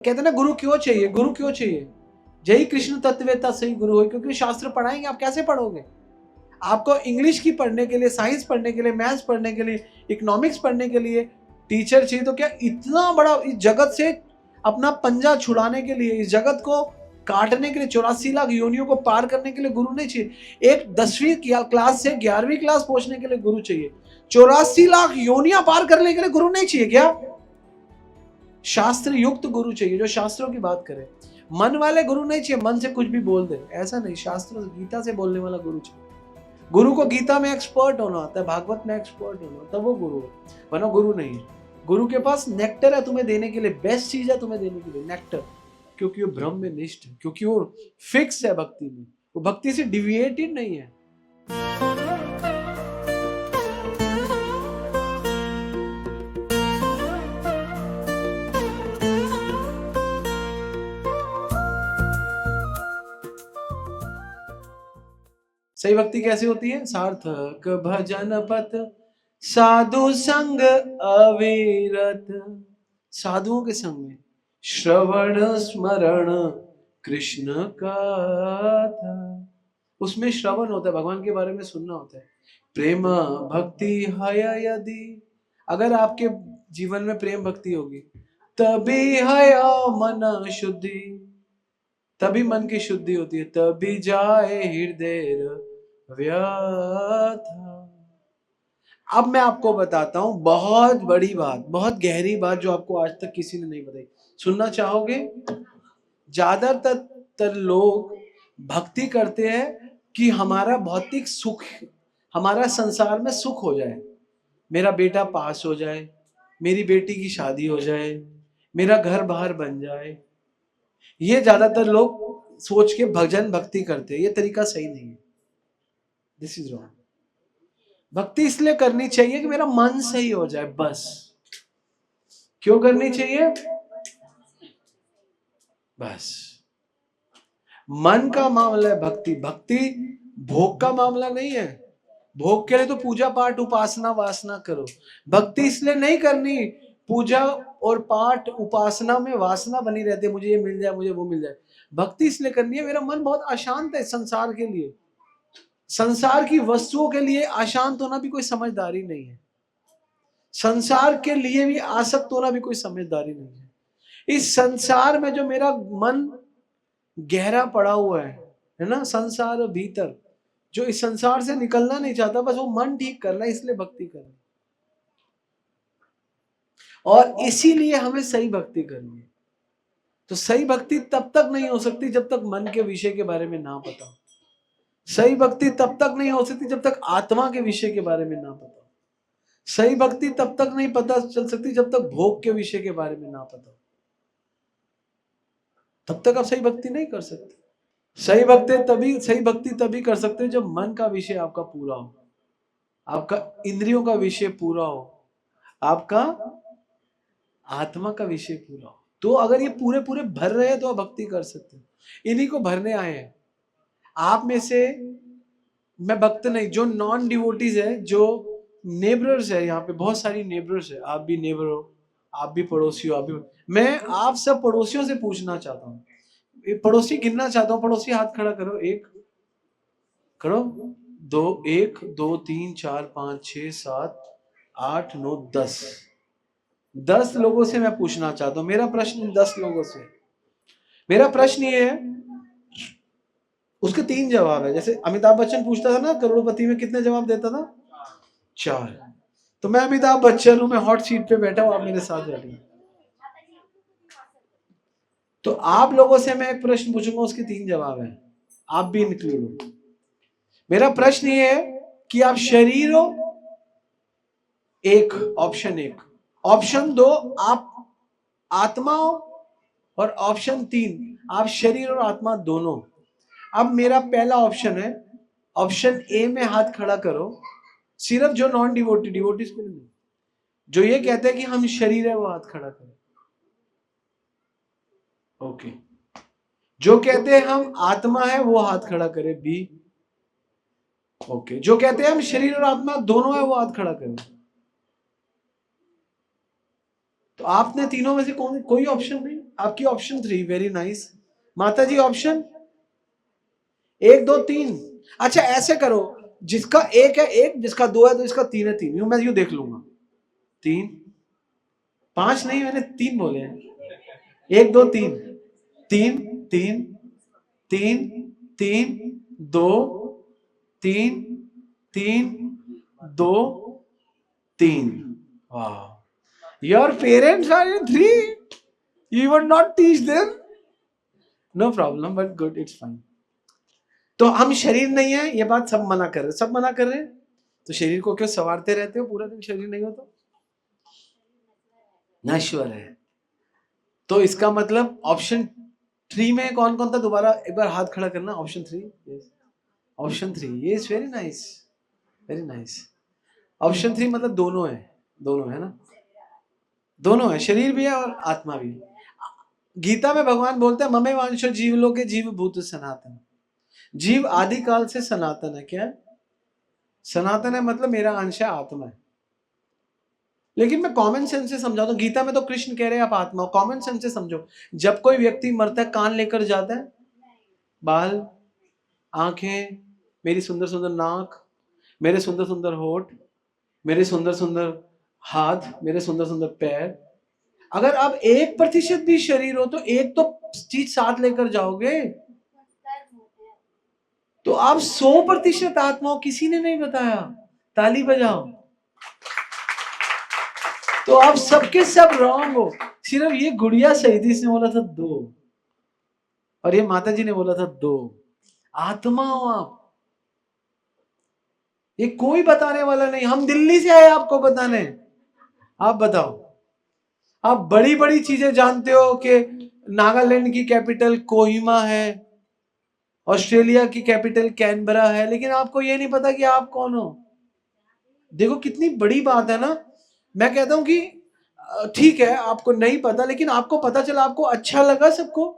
कहते ना गुरु क्यों चाहिए, गुरु क्यों चाहिए? जय कृष्ण तत्ववेता सही गुरु हो, क्योंकि शास्त्र पढ़ाएंगे, आप कैसे पढ़ोगे? आपको इंग्लिश की पढ़ने के लिए, साइंस पढ़ने के लिए, मैथ्स पढ़ने के लिए, इकोनॉमिक्स पढ़ने के लिए टीचर चाहिए। तो क्या इतना बड़ा इस जगत से अपना पंजा छुड़ाने के लिए, इस जगत को काटने के लिए, 84 लाख योनियों को पार करने के लिए गुरु नहीं चाहिए? एक 10वीं क्लास से 11वीं क्लास पहुंचने के लिए गुरु चाहिए। 84 लाख योनियां पार करने के लिए गुरु नहीं चाहिए क्या? शास्त्र युक्त गुरु चाहिए जो शास्त्रों की बात करे। मन वाले गुरु नहीं चाहिए, मन से कुछ भी बोल दे, ऐसा नहीं। शास्त्र गीता से बोलने वाला गुरु चाहिए। गुरु को गीता में एक्सपर्ट होना होता है, भागवत में एक्सपर्ट होना होता है, वो गुरु है, वरना गुरु नहीं है। गुरु के पास नेक्टर है तुम्हें देने के लिए, बेस्ट चीज है तुम्हें देने के लिए, नेक्टर। क्योंकि वो ब्रह्म में निष्ठ है, क्योंकि वो फिक्स है भक्ति में, वो भक्ति से डिविएटेड नहीं है। सही भक्ति कैसे होती है? सार्थक भजन पथ साधु संग अविरत, साधुओं के संग में श्रवण स्मरण कृष्ण कथा, उसमें श्रवण होता है, भगवान के बारे में सुनना होता है। प्रेम भक्ति है यदि, अगर आपके जीवन में प्रेम भक्ति होगी तभी है मन शुद्धि, तभी मन की शुद्धि होती है, तभी जाए हृदय व्यथा। अब मैं आपको बताता हूं बहुत बड़ी बात, बहुत गहरी बात जो आपको आज तक किसी ने नहीं बताई। सुनना चाहोगे? ज्यादातर लोग भक्ति करते हैं कि हमारा भौतिक सुख, हमारा संसार में सुख हो जाए, मेरा बेटा पास हो जाए, मेरी बेटी की शादी हो जाए, मेरा घर बाहर बन जाए। ये ज्यादातर लोग सोच के भजन भक्ति करते हैं। ये तरीका सही नहीं है, दिस इज रॉन्ग। भक्ति इसलिए करनी चाहिए कि मेरा मन सही हो जाए, बस। क्यों करनी चाहिए? बस मन का मामला है भक्ति। भक्ति भोग का मामला नहीं है। भोग के लिए तो पूजा पाठ उपासना वासना करो। भक्ति इसलिए नहीं करनी, पूजा और पाठ उपासना में वासना बनी रहती है, मुझे ये मिल जाए, मुझे वो मिल जाए। भक्ति इसलिए करनी है, मेरा मन बहुत अशांत है संसार के लिए, संसार की वस्तुओं के लिए अशांत होना भी कोई समझदारी नहीं है, संसार के लिए भी आसक्त होना भी कोई समझदारी नहीं है। इस संसार में जो मेरा मन गहरा पड़ा हुआ है ना, संसार भीतर, जो इस संसार से निकलना नहीं चाहता, बस वो मन ठीक करना है, इसलिए भक्ति करना। और इसीलिए हमें सही भक्ति करनी है। तो सही भक्ति तब तक नहीं हो सकती जब तक मन के विषय के बारे में ना पता हो। सही भक्ति तब तक नहीं हो सकती जब तक आत्मा के विषय के बारे में ना पता हो। सही भक्ति तब तक नहीं पता चल सकती जब तक भोग के विषय के बारे में ना पता हो। तब तक आप सही भक्ति नहीं कर सकते। सही भक्ति तभी कर सकते हैं जब मन का विषय आपका पूरा हो, आपका इंद्रियों का विषय पूरा हो, आपका आत्मा का विषय पूरा हो। तो अगर ये पूरे पूरे भर रहे हैं तो आप भक्ति कर सकते हैं। इन्हीं को भरने आए हैं। आप में से मैं भक्त नहीं, जो नॉन डिवोटीज है, जो नेबरर्स है, यहाँ पे बहुत सारी नेबरर्स है, आप भी नेबर हो, आप भी पड़ोसी हो, आप भी। मैं आप सब पड़ोसियों से पूछना चाहता हूँ, पड़ोसी गिनना चाहता हूँ। पड़ोसी हाथ खड़ा करो, एक करो, दो, 1 2 3 4 5 6 7 8 9 10 लोगों से मैं पूछना चाहता हूँ। मेरा प्रश्न 10 लोगों से, मेरा प्रश्न ये है, उसके 3 जवाब है। जैसे अमिताभ बच्चन पूछता था ना करोड़पति में, कितने जवाब देता था? 4। तो मैं अमिताभ बच्चन हूं, मैं हॉट सीट पे बैठा हूं, आप मेरे साथ बैठे। तो आप लोगों से मैं एक प्रश्न पूछूंगा, उसके 3 जवाब है, आप भी इंक्लूड हो। मेरा प्रश्न ये है कि आप शरीर हो, एक ऑप्शन 1, ऑप्शन 2 आप आत्मा हो, और ऑप्शन 3 आप शरीर और आत्मा दोनों। अब मेरा पहला ऑप्शन है, ऑप्शन ए में हाथ खड़ा करो, सिर्फ जो नॉन डिवोटी, डिवोटीज को नहीं, जो ये कहते हैं कि हम शरीर है वो हाथ खड़ा करें। ओके। जो कहते हैं हम आत्मा है वो हाथ खड़ा करे, बी। ओके। जो कहते हैं हम शरीर और आत्मा दोनों है वो हाथ खड़ा करें। तो आपने तीनों में से कोई ऑप्शन नहीं, आपकी ऑप्शन 3, वेरी नाइस। माता जी ऑप्शन 1 2 3। अच्छा ऐसे करो, जिसका 1 है 1, जिसका 2 है 2, जिसका 3 है 3, यूं मैं यूं देख लूंगा। 3 5 नहीं, मैंने 3 बोले हैं। 1 2 3 3 3 3 3 2 3 3 2 3। वाह, your parents are in 3, you would not teach them, no problem, but good, it's fine. तो हम शरीर नहीं है, ये बात सब मना कर रहे, सब मना कर रहे हैं। तो शरीर को क्यों संवारते रहते हो पूरा दिन, शरीर नहीं हो तो? नश्वर है। तो इसका मतलब ऑप्शन 3 में कौन कौन था, दोबारा एक बार हाथ खड़ा करना। ऑप्शन 3, ऑप्शन 3, ये is very nice, very nice. Option 3 मतलब दोनों है, दोनों है ना, दोनों है, शरीर भी है और आत्मा भी है। गीता में भगवान बोलते हैं ममे वांशो जीवलोके जीव भूत सनातन। जीव आदि काल से सनातन है। क्या सनातन है? मतलब मेरा अंश है, आत्मा है। लेकिन मैं कॉमन सेंस से समझाता हूँ, गीता में तो कृष्ण कह रहे हैं आप आत्मा हो, कॉमन सेंस से समझो। जब कोई व्यक्ति मरता है, कान लेकर जाता है, बाल, आंखें, मेरी सुंदर सुंदर नाक, मेरे सुंदर सुंदर होठ, मेरे सुंदर सुंदर हाथ, मेरे सुंदर सुंदर पैर। अगर आप 1% भी शरीर हो तो एक तो चीज साथ लेकर जाओगे, तो आप 100% आत्मा हो, किसी ने नहीं बताया। ताली बजाओ। तो आप सबके सब रॉन्ग हो, सिर्फ ये गुड़िया सही थी, इसने बोला था 2, और ये माता जी ने बोला था 2। आत्मा हो आप, ये कोई बताने वाला नहीं, हम दिल्ली से आए आपको बताने। आप बताओ, आप बड़ी बड़ी चीजें जानते हो कि नागालैंड की कैपिटल कोहिमा है, ऑस्ट्रेलिया की कैपिटल कैनबरा है, लेकिन आपको ये नहीं पता कि आप कौन हो। देखो कितनी बड़ी बात है ना। मैं कहता हूं कि ठीक है आपको नहीं पता, लेकिन आपको पता चला, आपको अच्छा लगा सबको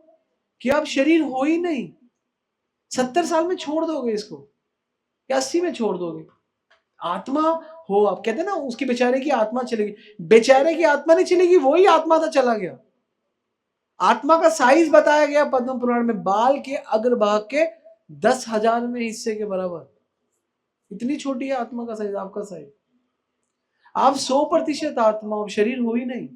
कि आप शरीर हो ही नहीं। 70 साल में छोड़ दोगे इसको या 80 में छोड़ दोगे? आत्मा हो आप। कहते हैं ना उसकी बेचारे की आत्मा चलेगी, बेचारे की आत्मा नहीं चलेगी, वही आत्मा था चला गया। आत्मा का साइज बताया गया पद्म पुराण में, बाल के अग्रभाग के 10,000वें हिस्से के बराबर। इतनी छोटी है आत्मा का साइज, आपका साइज। आप 100% आत्मा हो, शरीर हो ही नहीं।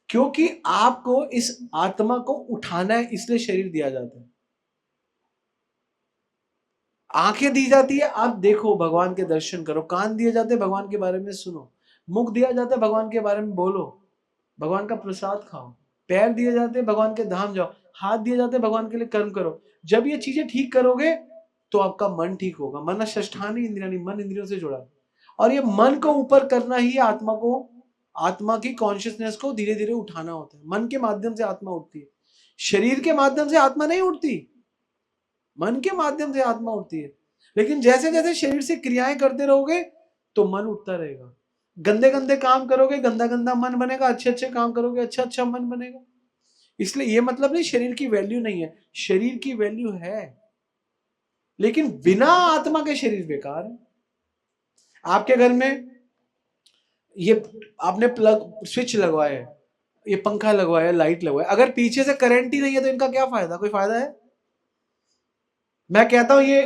क्योंकि आपको इस आत्मा को उठाना है, इसलिए शरीर दिया जाता है। आंखें दी जाती है, आप देखो, भगवान के दर्शन करो। कान दिए जाते हैं, भगवान के बारे में सुनो। मुख दिया जाता है, भगवान के बारे में बोलो, भगवान का प्रसाद खाओ। पैर दिए जाते हैं, भगवान के धाम जाओ। हाथ दिए जाते हैं, भगवान के लिए कर्म करो। जब ये चीजें ठीक करोगे तो आपका मन ठीक होगा। मन षष्ठानी इंद्रियानी, मन इंद्रियों से जुड़ा, और ये मन को ऊपर करना ही आत्मा को, आत्मा की कॉन्शियसनेस को धीरे धीरे उठाना होता है। मन के माध्यम से आत्मा उठती है, शरीर के माध्यम से आत्मा नहीं उठती, मन के माध्यम से आत्मा उठती है। लेकिन जैसे जैसे शरीर से क्रियाएं करते रहोगे तो मन उठता रहेगा। गंदे गंदे काम करोगे, गंदा गंदा मन बनेगा, अच्छे अच्छे काम करोगे, अच्छा अच्छा मन बनेगा। इसलिए ये मतलब नहीं शरीर की वैल्यू नहीं है, शरीर की वैल्यू है, लेकिन बिना आत्मा के शरीर बेकार है। आपके घर में ये आपने प्लग स्विच लगवाया है, ये पंखा लगवाया है, लाइट लगवाया, अगर पीछे से करंट ही नहीं है तो इनका क्या फायदा? कोई फायदा है? मैं कहता हूं ये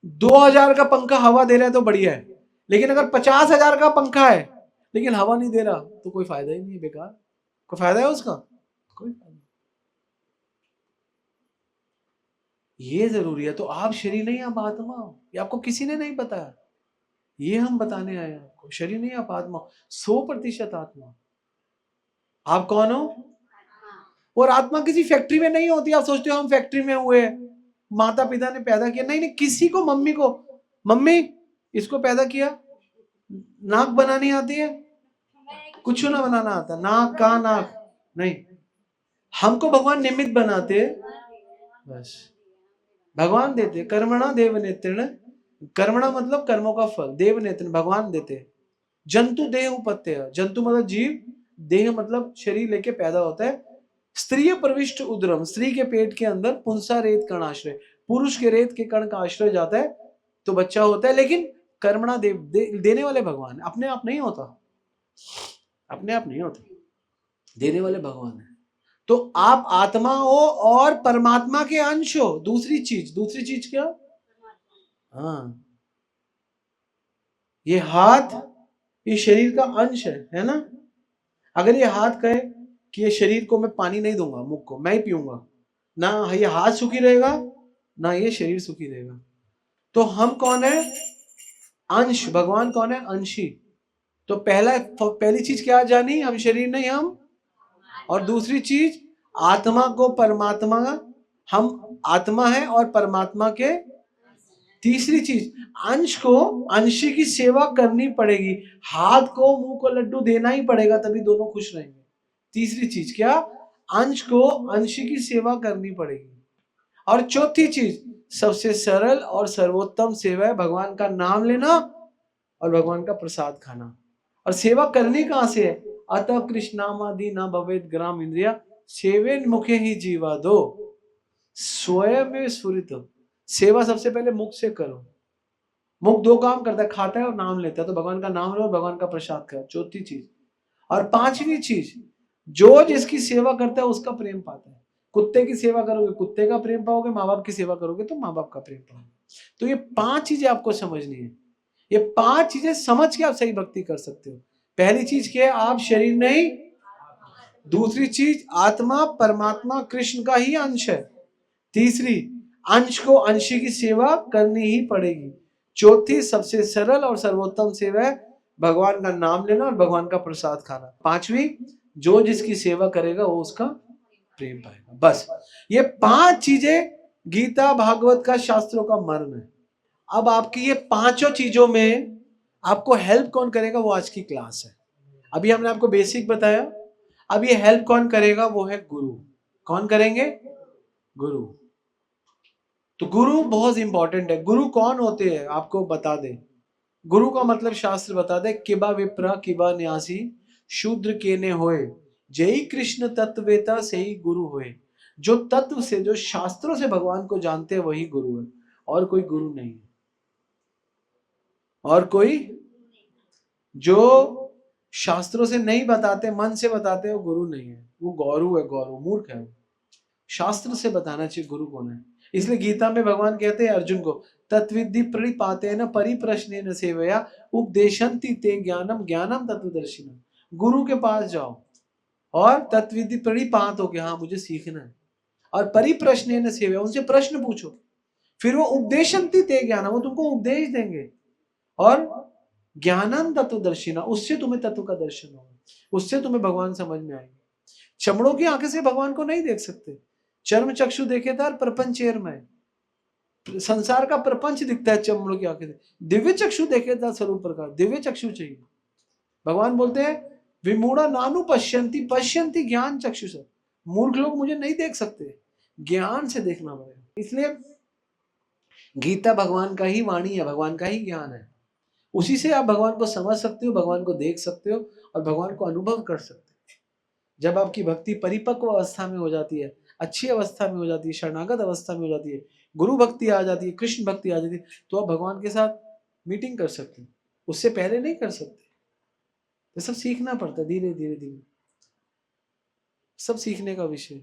2,000 का पंखा हवा दे रहा है तो बढ़िया है, लेकिन अगर 50,000 का पंखा है लेकिन हवा नहीं दे रहा तो कोई फायदा ही नहीं है, बेकार। कोई फायदा है उसका? कोई फायदा नहीं। ये जरूरी है। तो आप शरीर नहीं, आप आत्मा हो, ये आपको किसी ने नहीं बताया, ये हम बताने आए हैं आपको। शरीर नहीं, आप आत्मा हो, 100% आत्मा। आप कौन हो? और आत्मा किसी फैक्ट्री में नहीं होती। आप सोचते हो हम फैक्ट्री में हुए, माता पिता ने पैदा किया, नहीं नहीं, किसी को, मम्मी को, मम्मी इसको पैदा किया, नाक बनानी आती है? कुछ ना बनाना आता, नाक का नाक नहीं, हमको भगवान निमित्त बनाते, बस भगवान देते। कर्मणा देव नेत्रेण, कर्मणा मतलब कर्मों का फल, देव नेत्र भगवान देते। जंतु देह उपत्य, जंतु मतलब जीव, देह मतलब शरीर लेके पैदा होता है। स्त्रीय प्रविष्ट उदरम, स्त्री के पेट के अंदर पुंसा रेत कण आश्रय, पुरुष के रेत के कण का आश्रय जाता है तो बच्चा होता है। लेकिन कर्मणा देव, देने वाले भगवान, अपने आप नहीं होता, अपने आप नहीं होता, देने वाले भगवान है। तो आप आत्मा हो और परमात्मा के अंश हो। दूसरी चीज क्या? हाँ, ये हाथ ये शरीर का अंश है ना। अगर ये हाथ कहे कि ये शरीर को मैं पानी नहीं दूंगा, मुख को मैं ही पीऊंगा, ना ये हाथ सुखी रहेगा ना ये शरीर सुखी रहेगा। तो हम कौन है? अंश। भगवान कौन है? अंशी। तो पहली चीज क्या जानी? हम शरीर नहीं, हम। और दूसरी चीज, आत्मा को परमात्मा, हम आत्मा है और परमात्मा के। तीसरी चीज, अंश को अंशी की सेवा करनी पड़ेगी। हाथ को मुंह को लड्डू देना ही पड़ेगा, तभी दोनों खुश रहेंगे। तीसरी चीज क्या? अंश को अंशी की सेवा करनी पड़ेगी। और चौथी चीज, सबसे सरल और सर्वोत्तम सेवा है भगवान का नाम लेना और भगवान का प्रसाद खाना। और सेवा करनी कहां से है? अतः कृष्णामादि न भवेद ग्राम इंद्रिया सेवेन मुखे ही जीवा दो स्वयं में स्फुरित। सेवा सबसे पहले मुख से करो। मुख दो काम करता है, खाता है और नाम लेता है। तो भगवान का नाम लो और भगवान का प्रसाद खाओ, चौथी चीज। और पांचवी चीज, जो जिसकी सेवा करता है उसका प्रेम पाता है। कुत्ते की सेवा करोगे कुत्ते का प्रेम पाओगे, माँ बाप की सेवा करोगे तो माँ बाप का प्रेम पाओगे। तो ये 5 चीजें आपको समझनी है। ये 5 चीजें समझ के आप सही भक्ति कर सकते हो। पहली चीज क्या है? आप शरीर नहीं। दूसरी चीज, आत्मा परमात्मा कृष्ण का ही अंश है। तीसरी, अंश को अंशी की सेवा करनी ही पड़ेगी। चौथी, सबसे सरल और सर्वोत्तम सेवा है भगवान का नाम लेना और भगवान का प्रसाद खाना। पांचवी, जो जिसकी सेवा करेगा वो उसका प्रेम पाएगा। बस ये 5 चीजें गीता भागवत का, शास्त्रों का मर्म है। अब आपकी ये 5 चीजों में आपको हेल्प कौन करेगा, वो आज की क्लास है। अभी हमने आपको बेसिक बताया, अब ये हेल्प कौन करेगा? वो है गुरु। कौन करेंगे? गुरु। तो गुरु बहुत इंपॉर्टेंट है। गुरु कौन होते हैं आपको बता दे। गुरु का मतलब शास्त्र बता दे, किबा विप्र किबा न्यासी शूद्र केने होए जय कृष्ण तत्वेता से ही गुरु होए। जो तत्व से, जो शास्त्रों से भगवान को जानते हैं वही गुरु है, और कोई गुरु नहीं है। और कोई जो शास्त्रों से नहीं बताते, मन से बताते, वो गुरु नहीं है, वो गौरव है, गौरव मूर्ख है। शास्त्र से बताना चाहिए गुरु कौन है। इसलिए गीता में भगवान कहते हैं अर्जुन को, तत्विद्धि प्रणिपातेन परिप्रश्नेन सेवया उपदेशन्ति ते ज्ञानम ज्ञानम तत्वदर्शिनम। गुरु के पास जाओ और तत्विद्धि प्रणिपात हो, हाँ मुझे सीखना है, और परिप्रश्नेन सेवया, उनसे प्रश्न पूछो। फिर वो उपदेशन्ति ते ज्ञानम, वो तुमको उपदेश देंगे। और ज्ञानम तत्वदर्शिना, उससे तुम्हें तत्व का दर्शन होगा, उससे तुम्हें भगवान समझ में आएंगे। चमड़ों की आंखें से भगवान को नहीं देख सकते। चर्म चक्षु देखेदार प्रपंच में, संसार का प्रपंच दिखता है चमड़ों की आंखें से। दिव्य चक्षु देखेदार स्वरूप प्रकाश, दिव्य चक्षु चाहिए। भगवान बोलते हैं विमूढ़ा नानु पश्यंती पश्यंती ज्ञान चक्षु से। मूर्ख लोग मुझे नहीं देख सकते, ज्ञान से देखना पड़ेगा। इसलिए गीता भगवान का ही वाणी है, भगवान का ही ज्ञान है। उसी से आप भगवान को समझ सकते हो, भगवान को देख सकते हो और भगवान को अनुभव कर सकते हो। जब आपकी भक्ति परिपक्व अवस्था में हो जाती है, अच्छी अवस्था में हो जाती है, शरणागत अवस्था में हो जाती है, गुरु भक्ति आ जाती है, कृष्ण भक्ति आ जाती है, तो आप भगवान के साथ मीटिंग कर सकते हो। उससे पहले नहीं कर सकते। तो सब सीखना पड़ता है, धीरे धीरे धीरे सब सीखने का विषय।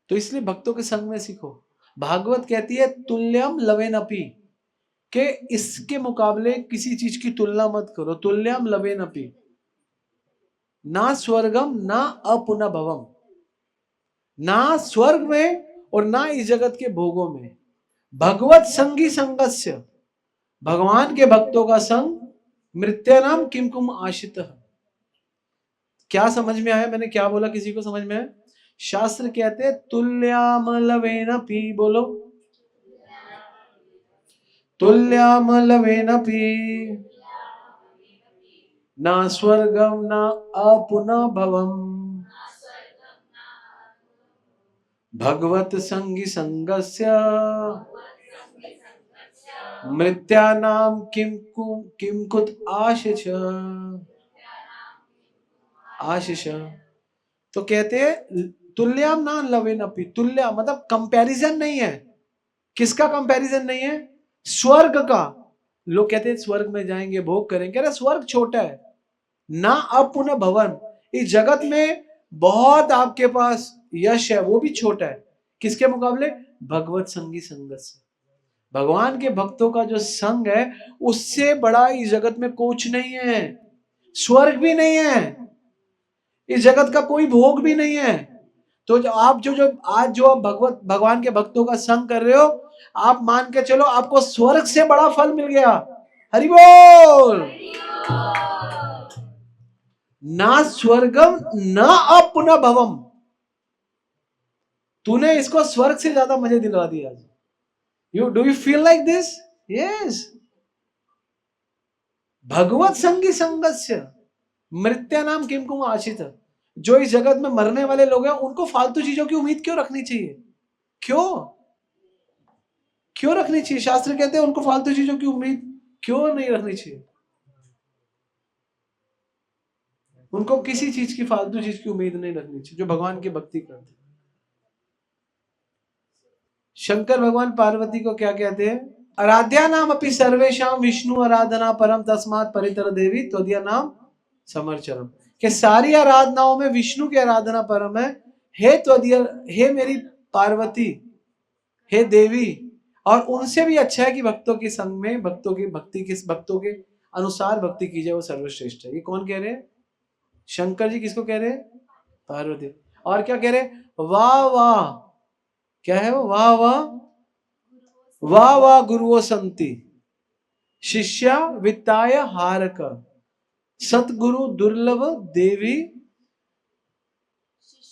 तो इसलिए भक्तों के संग में सीखो। भागवत कहती है तुल्यम लवेनपि, के इसके मुकाबले किसी चीज की तुलना मत करो। तुल्यम लवेनपि, ना स्वर्गम ना अपुनः भवम, ना स्वर्ग में और ना इस जगत के भोगों में। भगवत संगी संगस्य, भगवान के भक्तों का संग, मृत्यानाम किमकुम आशित। क्या समझ में आया मैंने क्या बोला? किसी को समझ में आया? शास्त्र कहते हैं तुल्याम लवेनपि, बोलो तुल्याम लवेनपि, ना स्वर्गम ना अपुनः भवम, भगवत संगी संगस्य मृत्यानाम किमकुत आशिष। आशिष तो कहते हैं तुल्याम ना लवेनपि, तुल्य मतलब कंपैरिजन नहीं है। किसका कंपैरिजन नहीं है? स्वर्ग का। लोग कहते हैं स्वर्ग में जाएंगे भोग करेंगे, अरे स्वर्ग छोटा है। ना अपुनः भवन, इस जगत में बहुत आपके पास यश है वो भी छोटा है किसके मुकाबले? भगवत संगी संगत से। भगवान के भक्तों का जो संग है उससे बड़ा इस जगत में कुछ नहीं है, स्वर्ग भी नहीं है, इस जगत का कोई भोग भी नहीं है। तो जो आप जो आज जो आप भगवान के भक्तों का संग कर रहे हो, आप मान के चलो आपको स्वर्ग से बड़ा फल मिल गया। हरि बोल। ना स्वर्गम न अपुनः भवम, तूने इसको स्वर्ग से ज्यादा मजे दिलवा दिया। Do you feel like this? Yes. भगवत संगी संगस्य मृत्या नाम किम आशित। जो इस जगत में मरने वाले लोग हैं उनको फालतू चीजों की उम्मीद क्यों रखनी चाहिए? क्यों रखनी चाहिए? शास्त्र कहते हैं उनको फालतू चीजों की उम्मीद क्यों नहीं रखनी चाहिए। उनको किसी चीज की फालतू चीज की उम्मीद नहीं रखनी चाहिए जो भगवान की भक्ति करते। शंकर भगवान पार्वती को क्या कहते हैं? आराध्या नाम अपि सर्वेशाम विष्णु आराधना परम तस्मात् परितर देवी त्वदीय नाम समर्चरम। कि सारी आराधनाओं में विष्णु की आराधना परम है। हे त्वदीय, हे मेरी पार्वती, हे देवी, और उनसे भी अच्छा है कि भक्तों के संग में भक्तों के अनुसार भक्ति की जाए, वो सर्वश्रेष्ठ है। ये कौन कह रहे हैं? शंकर जी। किसको कह रहे हैं? पार्वती। और क्या कह रहे हैं? वाह वाह, क्या है वो? वाह वाह, वाह वाह गुरुओ संति शिष्या वित्ताय हारक सतगुरु दुर्लभ देवी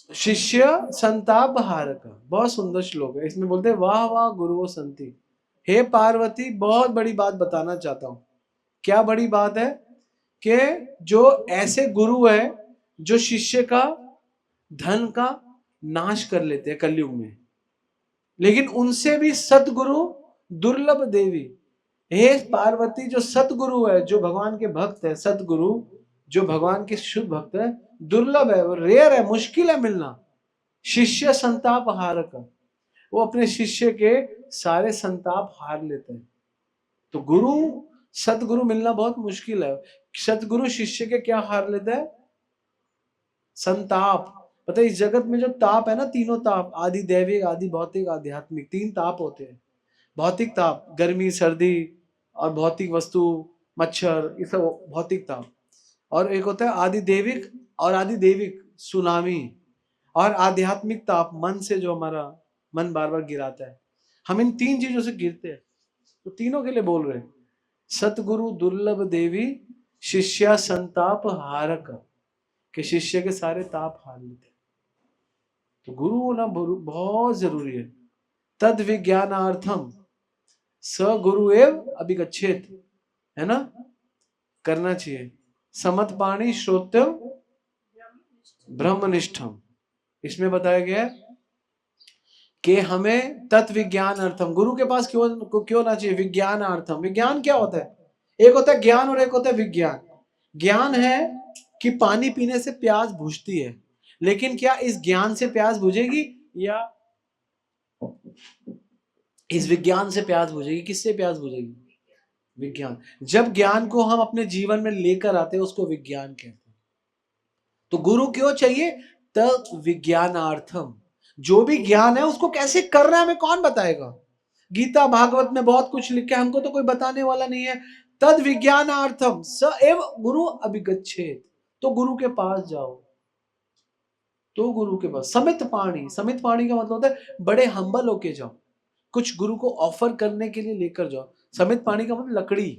शिष्य संताप हारक। बहुत सुंदर श्लोक है। इसमें बोलते हैं वाह वाह गुरुओ संति। हे पार्वती, बहुत बड़ी बात बताना चाहता हूं। क्या बड़ी बात है? कि जो ऐसे गुरु है जो शिष्य का धन का नाश कर लेते हैं कलयुग में, लेकिन उनसे भी सतगुरु दुर्लभ देवी। हे पार्वती, जो सतगुरु है, जो भगवान के भक्त है, सतगुरु जो भगवान के शुद्ध भक्त है, दुर्लभ है, वो रेयर है, मुश्किल है मिलना। शिष्य संताप हारक, वो अपने शिष्य के सारे संताप हार लेते हैं। तो गुरु, सतगुरु मिलना बहुत मुश्किल है। सतगुरु शिष्य के क्या हार लेता है? संताप। पता है इस जगत में जो ताप है ना, तीनों ताप, आदि दैविक, आदि भौतिक, आध्यात्मिक, तीन ताप होते हैं। भौतिक ताप गर्मी सर्दी और भौतिक वस्तु मच्छर, ये सब भौतिक ताप। और एक होता है आदि देविक और आदि देविक सुनामी। और आध्यात्मिक ताप मन से, जो हमारा मन बार बार गिराता है। हम इन तीन चीजों से गिरते हैं। तो तीनों के लिए बोल रहे हैं सतगुरु दुर्लभ देवी शिष्या संताप हारक, के शिष्य के सारे ताप हार लेते। तो गुरु होना बहुत जरूरी है। तद विज्ञानार्थम स गुरु एव अभिगच्छेत, है ना, करना चाहिए। समत पाणी श्रोत्यम ब्रह्मनिष्ठम। इसमें बताया गया है कि हमें तत्व विज्ञान अर्थम, गुरु के पास क्यों ना चाहिए? विज्ञान अर्थम। विज्ञान क्या होता है? एक होता है ज्ञान और एक होता है विज्ञान। ज्ञान है कि पानी पीने से प्यास बुझती है, लेकिन क्या इस ज्ञान से प्यास बुझेगी या इस विज्ञान से प्यास बुझेगी? किससे प्यास बुझेगी? विज्ञान। जब ज्ञान को हम अपने जीवन में लेकर आते हैं उसको विज्ञान कहते हैं। तो गुरु क्यों चाहिए? तत् विज्ञानार्थम। जो भी ज्ञान है उसको कैसे करना है हमें कौन बताएगा? गीता भागवत में बहुत कुछ लिखा है, हमको तो कोई बताने वाला नहीं है। तद विज्ञानार्थम स एव गुरु अभिगच्छेत। तो गुरु के पास जाओ, तो गुरु के पास समित पाणी। समित पाणी का मतलब होता है बड़े हम्बल होके जाओ, कुछ गुरु को ऑफर करने के लिए लेकर जाओ। समित पाणी का मतलब लकड़ी।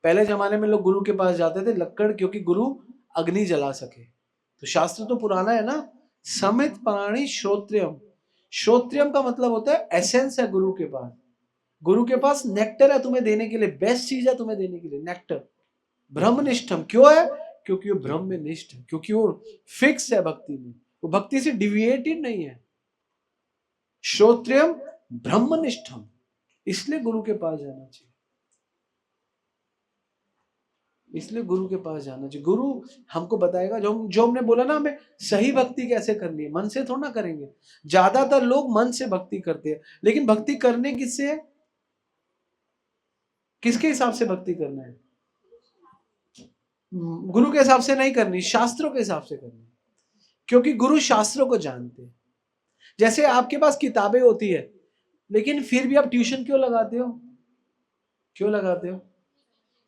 पहले जमाने में लोग गुरु के पास जाते थे लकड़, क्योंकि गुरु अग्नि जला सके। तो शास्त्र तो पुराना है ना। समित पाणी श्रोत्रियम। श्रोत्रियम का मतलब होता है एसेंस है गुरु के पास। गुरु के पास नेक्टर है तुम्हें देने के लिए, बेस्ट चीज है तुम्हें देने के लिए, नेक्टर। ब्रह्मनिष्ठम क्यों है? क्योंकि वो ब्रह्म में निष्ठ है, क्योंकि वो फिक्स है भक्ति में, वो भक्ति से डिविएटेड नहीं है। श्रोत्रियम ब्रह्मनिष्ठम, इसलिए गुरु के पास जाना चाहिए। इसलिए गुरु के पास जाना चाहिए। गुरु हमको बताएगा, जो हमने बोला ना, हमें सही भक्ति कैसे करनी है। मन से थोड़ा ना करेंगे। ज्यादातर लोग मन से भक्ति करते हैं, लेकिन भक्ति करने किससे है? किसके हिसाब से भक्ति करना है? गुरु के हिसाब से नहीं करनी, शास्त्रों के हिसाब से करनी। क्योंकि गुरु शास्त्रों को जानते हैं। जैसे आपके पास किताबें होती है, लेकिन फिर भी आप ट्यूशन क्यों लगाते हो? क्यों लगाते हो?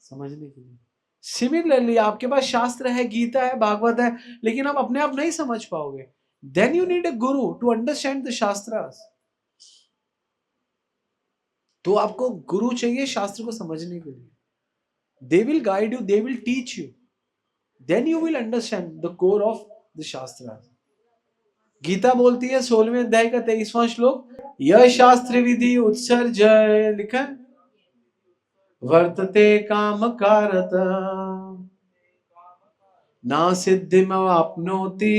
समझने के लिए। सिमिलरली आपके पास शास्त्र है, गीता है, भागवत है, लेकिन आप अपने आप नहीं समझ पाओगे। Then you need a Guru to understand the shastras. तो आपको गुरु चाहिए शास्त्र को समझने के लिए। They will guide you, they will teach you, then you will understand the core of the shastra. Gita बोलती है 16वें अध्याय का 23वां श्लोक, यह शास्त्र विधि उत्सर्ज लिखा वर्तते काम कारत ना सिद्धिमवाप्नोति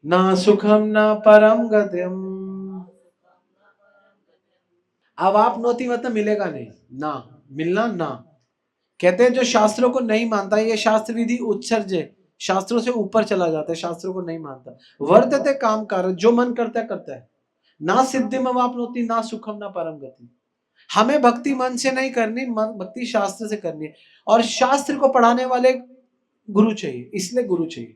ना सुखम ना परम गतिम। अब आप नोती मतलब मिलेगा नहीं ना, मिलना ना। कहते हैं जो शास्त्रों को नहीं मानता, ये शास्त्र विधि उत्सर्ज है, शास्त्रों से ऊपर चला जाता है, शास्त्रों को नहीं मानता। वर्तते काम कार, जो मन करता है करता है। ना सिद्धि में वापनोती ना सुखम ना परम गति। हमें भक्ति मन से नहीं करनी, भक्ति शास्त्र से करनी है। और शास्त्र को पढ़ाने वाले गुरु चाहिए, इसलिए गुरु चाहिए।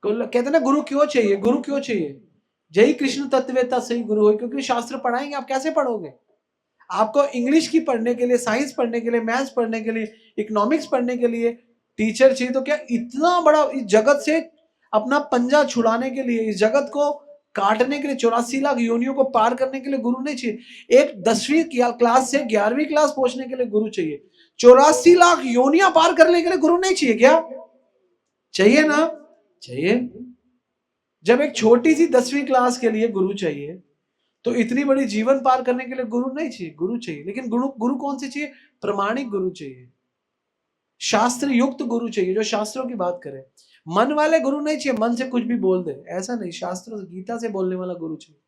कहते ना गुरु क्यों चाहिए? गुरु क्यों चाहिए? जय कृष्ण तत्ववेता सही गुरु हो, क्योंकि शास्त्र पढ़ाएंगे, आप कैसे पढ़ोगे? आपको इंग्लिश की पढ़ने के लिए, साइंस पढ़ने के लिए, मैथ्स पढ़ने के लिए, इकोनॉमिक्स पढ़ने के लिए टीचर चाहिए। तो क्या इतना बड़ा इस जगत से अपना पंजा छुड़ाने के लिए, इस जगत को काटने के लिए, 84 लाख योनियों को पार करने के लिए गुरु नहीं चाहिए? एक 10वीं क्लास से 11वीं क्लास पहुंचने के लिए गुरु चाहिए। 84 लाख योनियां पार करने के लिए गुरु नहीं चाहिए क्या? चाहिए ना? चाहिए। जब एक छोटी सी 10वीं क्लास के लिए गुरु चाहिए, तो इतनी बड़ी जीवन पार करने के लिए गुरु नहीं चाहिए? गुरु चाहिए। लेकिन गुरु कौन से चाहिए? प्रमाणिक गुरु चाहिए, शास्त्र युक्त गुरु चाहिए, जो शास्त्रों की बात करे। मन वाले गुरु नहीं चाहिए, मन से कुछ भी बोल दे, ऐसा नहीं। शास्त्र गीता से बोलने वाला गुरु चाहिए।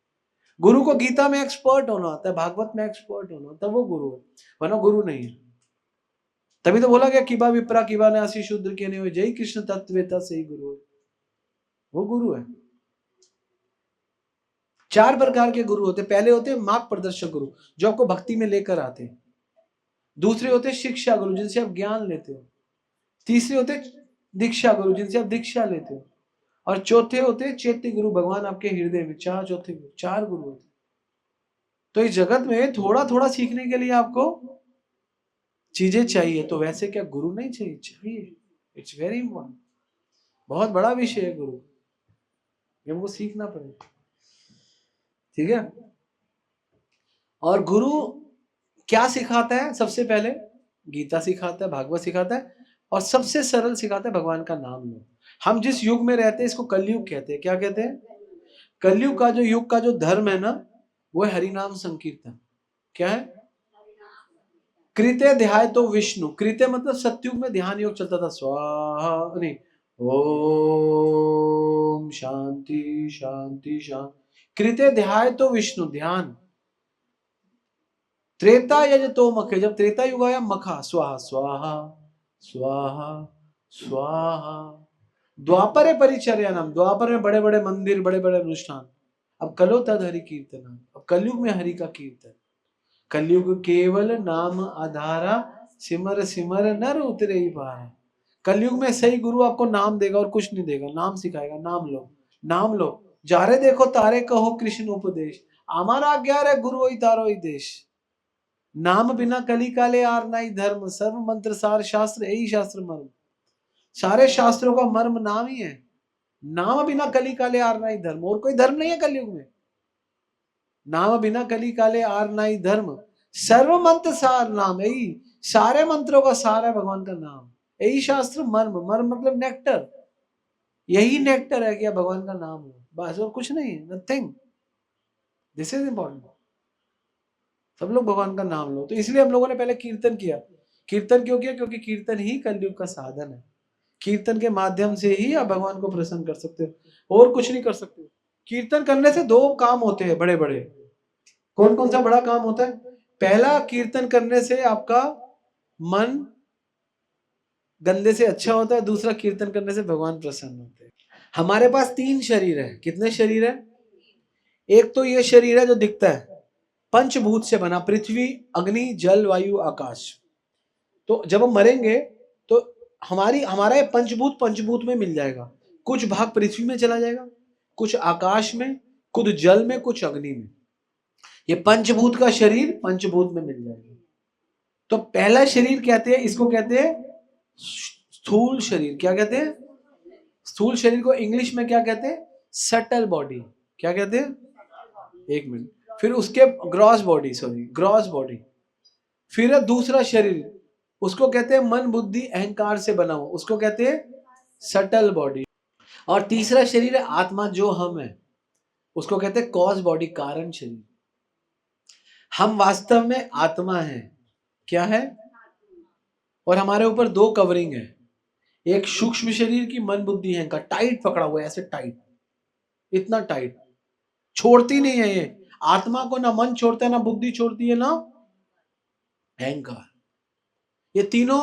गुरु को गीता में एक्सपर्ट होना होता है, भागवत में एक्सपर्ट होना होता है, वो गुरु है, वरना गुरु नहीं है। तभी तो बोला गया किबा विप्रा किबा न्यासी शूद्र के नहीं हो, जय कृष्ण तत्ववेता से ही गुरु है, वो गुरु है। 4 प्रकार के गुरु होते। पहले होते मार्ग प्रदर्शक गुरु, जो आपको भक्ति में लेकर आते हैं। दूसरे होते शिक्षा गुरु, जिनसे आप ज्ञान लेते हो। तीसरे होते दीक्षा गुरु, जिनसे आप दीक्षा लेते हो। और चौथे होते चैत्य गुरु, भगवान आपके हृदय में। चौथे गुरु, 4 गुरु होते। तो इस जगत में थोड़ा थोड़ा सीखने के लिए आपको चीजें चाहिए, तो वैसे क्या गुरु नहीं चाहिए? चाहिए। इट्स वेरी इंपॉर्टेंट, बहुत बड़ा विषय है गुरु, हमको सीखना पड़ेगा। ठीक है। और गुरु क्या सिखाता है? सबसे पहले गीता सिखाता है, भागवत सिखाता है, और सबसे सरल सिखाता है भगवान का नाम लो। हम जिस युग में रहते हैं इसको कलयुग कहते हैं। क्या कहते हैं? कलयुग का जो युग का जो धर्म है ना, वो है हरिनाम संकीर्तन। क्या है? कृत्य ध्याय तो विष्णु। कृत्य मतलब सत्युग में ध्यान योग चलता था, स्वाहा नहीं, ओम शांति शांति शांति। कृत्य ध्याय तो विष्णु, ध्यान। त्रेता यज तो मखे, जब त्रेता युग आया, मखा स्वाहा स्वाहा स्वाहा स्वाहा। द्वापर परिचर्या नाम, द्वापर में बड़े बड़े मंदिर, बड़े बड़े अनुष्ठान। अब कलो तद हरि कीर्तन, अब कलयुग में हरि का कीर्तन। कलयुग केवल नाम आधारा, सिमर सिमर नर उतरे ही पारा। कलयुग में सही गुरु आपको नाम देगा और कुछ नहीं देगा, नाम सिखाएगा। नाम लो, नाम लो। जारे देखो तारे कहो कृष्ण उपदेश, हमारा आज्ञा रे गुरु होई तारो ही देश। नाम बिना कली काले आर नाई धर्म, सर्व मंत्र सार शास्त्र यही शास्त्र मर्म। सारे शास्त्रों का मर्म नाम ही है। नाम बिना कली काले आर नाई धर्म, और कोई धर्म नहीं है कलयुग में। नाम बिना कली काले आर नाई धर्म, सर्व मंत्र सार नाम, यही सारे मंत्रों का सार है भगवान का नाम। यही शास्त्र मर्म, मर्म मतलब नेक्टर, यही नेक्टर है कि भगवान का नाम हो, बस और कुछ नहीं है, नथिंग। This is important. सब लोग भगवान का नाम लो। तो इसलिए हम लोगों ने पहले कीर्तन किया। कीर्तन क्यों किया? क्योंकि कीर्तन ही कलयुग का साधन है। कीर्तन के माध्यम से ही आप भगवान को प्रसन्न कर सकते हो, और कुछ नहीं कर सकते। कीर्तन करने से 2 काम होते हैं बड़े बड़े। कौन कौन सा बड़ा काम होता है? पहला, कीर्तन करने से आपका मन गंदे से अच्छा होता है। दूसरा, कीर्तन करने से भगवान प्रसन्न होते हैं। हमारे पास 3 शरीर है। कितने शरीर है? एक तो ये शरीर है जो दिखता है, पंचभूत से बना, पृथ्वी अग्नि जल वायु आकाश। तो जब हम मरेंगे तो हमारा ये पंचभूत में मिल जाएगा। कुछ भाग पृथ्वी में चला जाएगा, कुछ आकाश में, कुछ जल में, कुछ अग्नि में। ये पंचभूत का शरीर पंचभूत में मिल जाएगा। तो पहला शरीर कहते हैं, इसको कहते हैं स्थूल शरीर। क्या कहते हैं? स्थूल शरीर को इंग्लिश में क्या कहते हैं? Subtle body. क्या कहते हैं? एक मिनट। फिर उसके ग्रॉस बॉडी। फिर दूसरा शरीर, उसको कहते हैं मन बुद्धि अहंकार से बना हुआ, उसको कहते हैं सटल बॉडी। और तीसरा शरीर है आत्मा, जो हम है, उसको कहते हैं कॉज बॉडी, कारण शरीर। हम वास्तव में आत्मा है। क्या है? और हमारे ऊपर दो कवरिंग है, एक सूक्ष्म शरीर की मन बुद्धि अहंकार, टाइट पकड़ा हुआ है, ऐसे टाइट, इतना टाइट, छोड़ती नहीं है ये। आत्मा को ना मन छोड़ता है, ना बुद्धि छोड़ती है, ना अहंकार। ये तीनों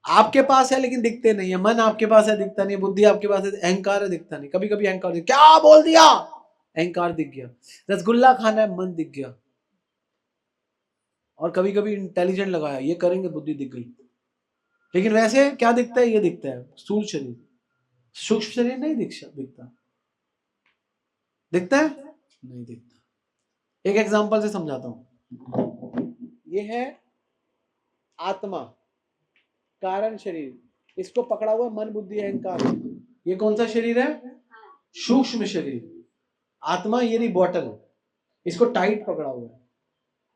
आपके पास है लेकिन दिखते नहीं है। मन आपके पास है, दिखता नहीं। बुद्धि आपके पास है, अहंकार है, दिखता नहीं। कभी कभी अहंकार, क्या बोल दिया, अहंकार दिख गया। रसगुल्ला खाना है, मन दिख गया। और कभी कभी इंटेलिजेंट लगाया, ये करेंगे, बुद्धि दिख गई। लेकिन वैसे क्या दिखता है? ये दिखता है स्थूल शरीर। सूक्ष्म शरीर नहीं दिखता। दिखता है? नहीं दिखता। एक एग्जांपल से समझाता हूं। ये है आत्मा, कारण शरीर, इसको पकड़ा हुआ मन बुद्धि अहंकार। ये कौन सा शरीर है? सूक्ष्म शरीर। आत्मा ये रही बॉटल, इसको टाइट पकड़ा हुआ है।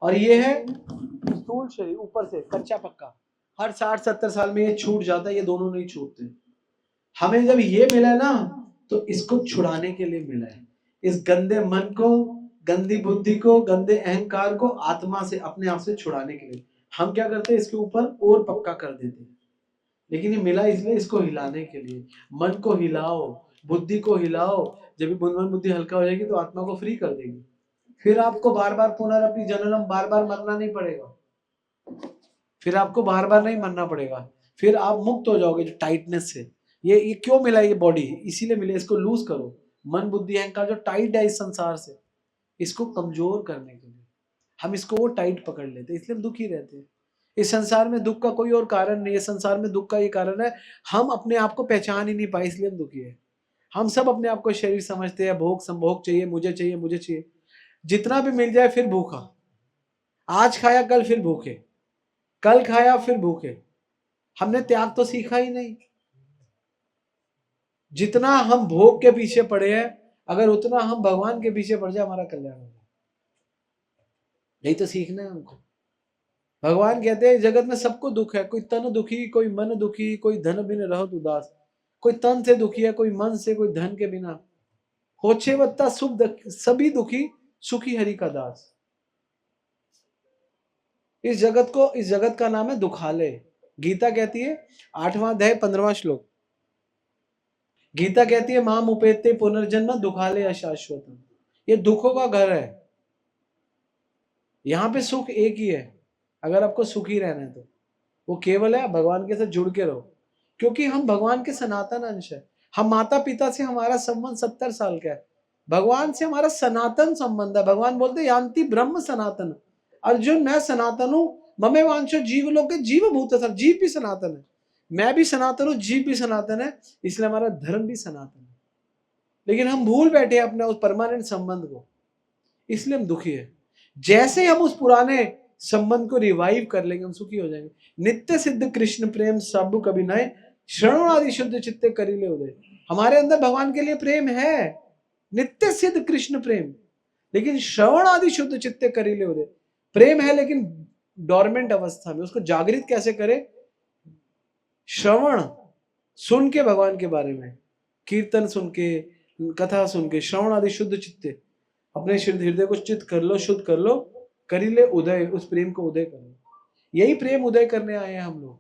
और ये है स्थूल शरीर, ऊपर से कच्चा पक्का। हर 60-70 साल में ये छूट जाता है, ये दोनों नहीं छूटते। हमें जब ये मिला है ना, तो इसको छुड़ाने के लिए मिला है। इस गंदे मन को, गंदी बुद्धि को, गंदे अहंकार को आत्मा से, अपने आप से छुड़ाने के लिए हम क्या करते हैं? इसके ऊपर और पक्का कर देते हैं। लेकिन ये मिला इसलिए, इसको हिलाने के लिए। मन को हिलाओ, बुद्धि को हिलाओ। जब मन बुद्धि हल्का हो जाएगी तो आत्मा को फ्री कर देगी। फिर आपको बार बार पुनरावृत्ति जन्म, बार बार मरना नहीं पड़ेगा। फिर आपको बार बार नहीं मरना पड़ेगा। फिर आप मुक्त हो जाओगे जो टाइटनेस से। ये क्यों मिला ये बॉडी? इसीलिए मिले। इसको लूज करो। मन बुद्धि अहंकार जो टाइट है इस संसार से, इसको कमजोर करने के लिए हम इसको वो टाइट पकड़ लेते हैं, इसलिए हम दुखी रहते हैं। इस संसार में दुख का कोई और कारण नहीं है। संसार में दुख का ये कारण है, हम अपने आप को पहचान ही नहीं पाए, इसलिए हम दुखी है। हम सब अपने आप को शरीर समझते हैं, भोग संभोग चाहिए, मुझे चाहिए, मुझे चाहिए। जितना भी मिल जाए फिर भूखा। आज खाया कल फिर भूखे, कल खाया फिर भूखे। हमने त्याग तो सीखा ही नहीं। जितना हम भोग के पीछे पड़े हैं, अगर उतना हम भगवान के पीछे पड़ जाए, हमारा कल्याण होगा। यही तो सीखना है हमको। भगवान कहते हैं जगत में सबको दुख है, कोई तन दुखी, कोई मन दुखी, कोई धन बिन रहत उदास। कोई तन से दुखी है, कोई मन से, कोई धन के बिना। होछे वत्ता सुख सभी दुखी, सुखी हरि का दास। इस जगत का नाम है दुखालय। गीता कहती है 8वां अध्याय 15वां श्लोक, गीता कहती है माम उपेत्ते पुनर्जन्म दुखालय अशाश्वतम। ये दुखों का घर है। यहाँ पे सुख एक ही है। अगर आपको सुखी रहना है तो वो केवल है भगवान के साथ जुड़ के रहो, क्योंकि हम भगवान के सनातन अंश है। हम माता पिता से हमारा संबंध 70 साल का है, भगवान से हमारा सनातन संबंध है। भगवान बोलते यान्ति ब्रह्म सनातन। अर्जुन मैं सनातन हूं, ममे वांछो जीव लोके जीव भूत सर। जीव भी सनातन है, मैं भी सनातन हूं, जीव भी सनातन है, इसलिए हमारा धर्म भी सनातन है। लेकिन हम भूल बैठे हैं अपने उस परमानेंट संबंध को, इसलिए हम दुखी है। जैसे हम उस पुराने संबंध को रिवाइव कर लेंगे, हम सुखी हो जाएंगे। नित्य सिद्ध कृष्ण प्रेम सब कभी नए, श्रवण आदि शुद्ध चित्ते करीले उदय। हमारे अंदर भगवान के लिए प्रेम है, नित्य सिद्ध कृष्ण प्रेम। लेकिन श्रवण आदि शुद्ध चित्ते करीले उदय, प्रेम है लेकिन डोरमेंट अवस्था में। उसको जागृत कैसे करे? श्रवण सुन के, भगवान के बारे में कीर्तन सुन के, कथा सुन के, श्रवण आदि शुद्ध चित्ते, अपने हृदय को चित्त कर लो, शुद्ध कर लो, करीले उदय, उस प्रेम को उदय कर लो। यही प्रेम उदय करने आए हैं हम लोग।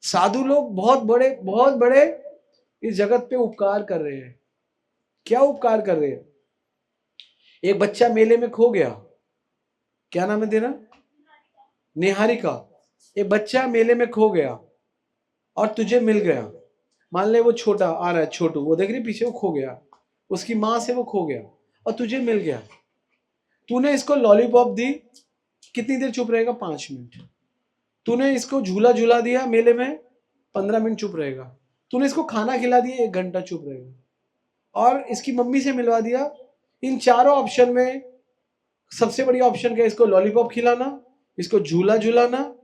साधु लोग बहुत बड़े इस जगत पे उपकार कर रहे हैं। क्या उपकार कर रहे हैं? एक बच्चा मेले में खो गया, क्या नाम है तेरा? निहारिका। एक बच्चा मेले में खो गया और तुझे मिल गया। मान ले वो छोटा आ रहा है, छोटू, वो देख रही पीछे, वो खो गया, उसकी माँ से वो खो गया और तुझे मिल गया। तूने इसको लॉलीपॉप दी, कितनी देर चुप रहेगा? 5 मिनट। तूने इसको झूला झूला दिया मेले में, 15 मिनट चुप रहेगा। तूने इसको खाना खिला दिया 1 घंटा चुप रहेगा, और इसकी मम्मी से मिलवा दिया, इन चारों ऑप्शन में सबसे बड़ी ऑप्शन क्या है? इसको लॉलीपॉप खिलाना, इसको झूला झुलाना,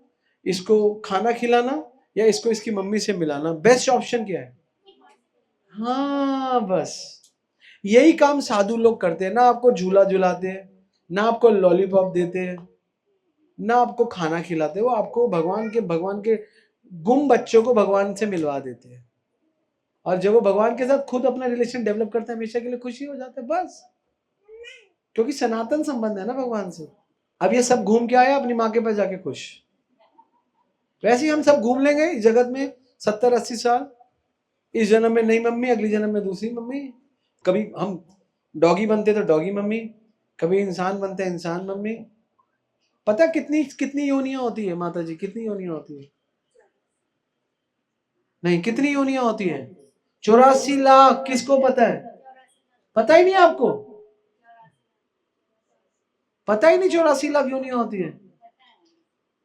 इसको खाना खिलाना, या इसको इसकी मम्मी से मिलाना। बेस्ट ऑप्शन क्या है? हाँ, बस यही काम साधु लोग करते हैं। ना आपको झूला झुलाते हैं, ना आपको लॉलीपॉप देते हैं, ना आपको खाना खिलाते, वो आपको भगवान के गुम बच्चों को भगवान से मिलवा देते हैं। और जब वो भगवान के साथ खुद अपना रिलेशन डेवलप करते हैं, हमेशा के लिए खुशी हो जाते हैं, बस। क्योंकि सनातन संबंध है ना भगवान से। अब ये सब घूम के आया अपनी माँ के पास जाके खुश। वैसे ही हम सब घूम लेंगे इस जगत में 70-80 साल। इस जन्म में नई मम्मी, अगली जन्म में दूसरी मम्मी। कभी हम डॉगी बनते तो डॉगी मम्मी, कभी इंसान बनते इंसान मम्मी। पता कितनी कितनी योनियां होती है माता जी? कितनी योनियां होती है? नहीं, कितनी योनियां होती है? 84 लाख। किसको पता है? पता ही नहीं आपको? पता ही नहीं 84 लाख योनियां होती है?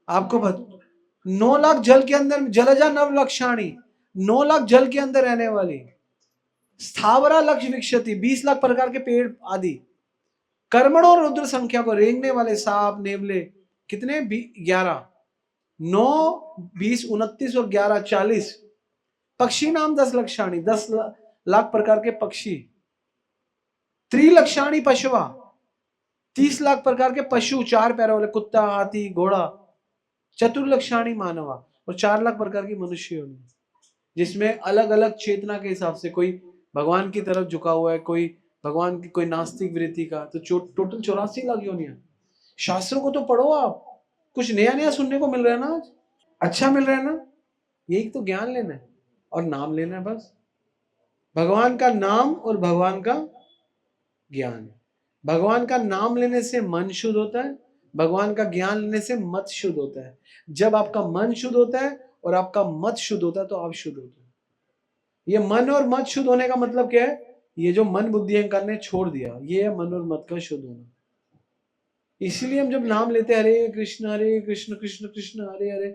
आपको पता? 9 लाख जल के अंदर, जलजा नव लक्षाणी, 9 लाख जल के अंदर रहने वाली। स्थावरा लक्ष्य विक्षति, 20 लाख प्रकार के पेड़ आदि। कर्मणों रुद्र संख्या को रेंगने वाले सांप नेवले कितने? 11। 9, 20, 29 और 11, 40। पक्षी नाम 10 लक्षाणी, 10 लाख प्रकार के पक्षी। त्रिलक्षाणी पशुआ, 30 लाख प्रकार के पशु, 4 पैरों वाले, कुत्ता, हाथी, घोड़ा। चतुर्लक्षाणी मानवा, और 4 लाख प्रकार की मनुष्य होनी, जिसमें अलग अलग चेतना के हिसाब से, कोई भगवान की तरफ झुका हुआ है, कोई भगवान की, कोई नास्तिक वृत्ति का। तो टोटल 84 लाख योनियां। शास्त्रों को तो पढ़ो आप, कुछ नया नया सुनने को मिल रहा है ना आज, अच्छा मिल रहा है ना। यही तो ज्ञान लेना है और नाम लेना है, बस। भगवान का नाम और भगवान का ज्ञान। भगवान का नाम लेने से मन शुद्ध होता है, भगवान का ज्ञान लेने से मत शुद्ध होता है। जब आपका मन शुद्ध होता है और आपका मत शुद्ध होता है, तो आप शुद्ध होते हैं। ये मन और मत शुद्ध होने का मतलब क्या है? ये जो मन बुद्धि अहंकार ने छोड़ दिया, ये है मन और मत का शुद्ध होना। इसीलिए हम जब नाम लेते हैं, हरे कृष्ण कृष्ण कृष्ण हरे हरे,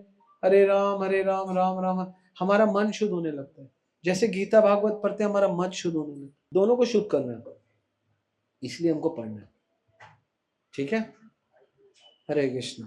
हरे राम राम राम, हमारा मन शुद्ध होने लगता है। जैसे गीता भागवत पढ़ते हैं, हमारा मत शुद्ध होने लगता है। दोनों को शुद्ध करना है, इसलिए हमको पढ़ना है। ठीक है? हरे कृष्ण।